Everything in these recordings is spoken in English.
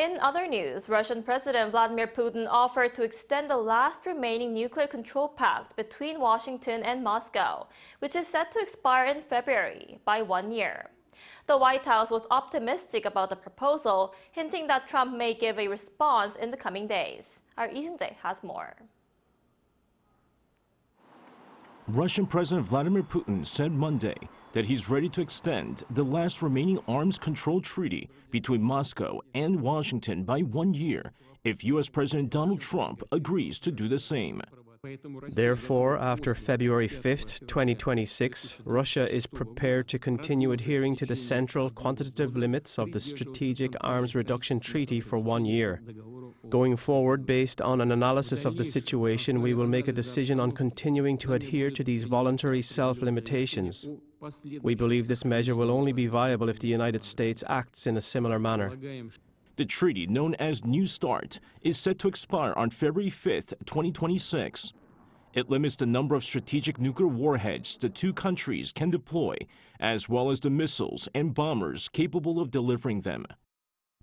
In other news, Russian President Vladimir Putin offered to extend the last remaining nuclear control pact between Washington and Moscow, which is set to expire in February, by 1 year. The White House was optimistic about the proposal, hinting that Trump may give a response in the coming days. Our Seung-jae has more. Russian President Vladimir Putin said Monday that he's ready to extend the last remaining arms control treaty between Moscow and Washington by 1 year if U.S. President Donald Trump agrees to do the same. Therefore, after February 5, 2026, Russia is prepared to continue adhering to the central quantitative limits of the Strategic Arms Reduction Treaty for 1 year. Going forward, based on an analysis of the situation, we will make a decision on continuing to adhere to these voluntary self-limitations. We believe this measure will only be viable if the United States acts in a similar manner. The treaty, known as New START, is set to expire on February 5, 2026. It limits the number of strategic nuclear warheads the two countries can deploy, as well as the missiles and bombers capable of delivering them.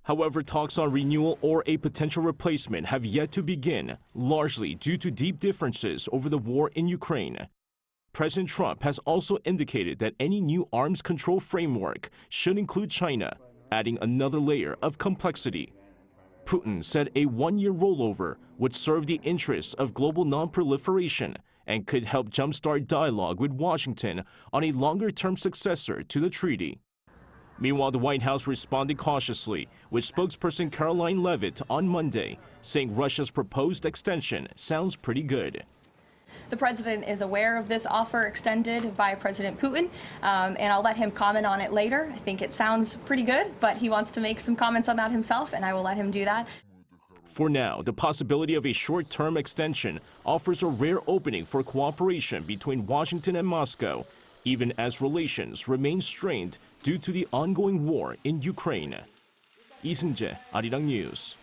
However, talks on renewal or a potential replacement have yet to begin, largely due to deep differences over the war in Ukraine. President Trump has also indicated that any new arms control framework should include China, adding another layer of complexity. Putin said a 1-year rollover would serve the interests of global non-proliferation and could help jumpstart dialogue with Washington on a longer-term successor to the treaty. Meanwhile, the White House responded cautiously, with spokesperson Caroline Leavitt on Monday, saying Russia's proposed extension sounds pretty good. The president is aware of this offer extended by President Putin, and I'll let him comment on it later. I think it sounds pretty good, but he wants to make some comments on that himself, and I will let him do that. For now, the possibility of a short-term extension offers a rare opening for cooperation between Washington and Moscow, even as relations remain strained due to the ongoing war in Ukraine. Seung-jae, ArirangNews.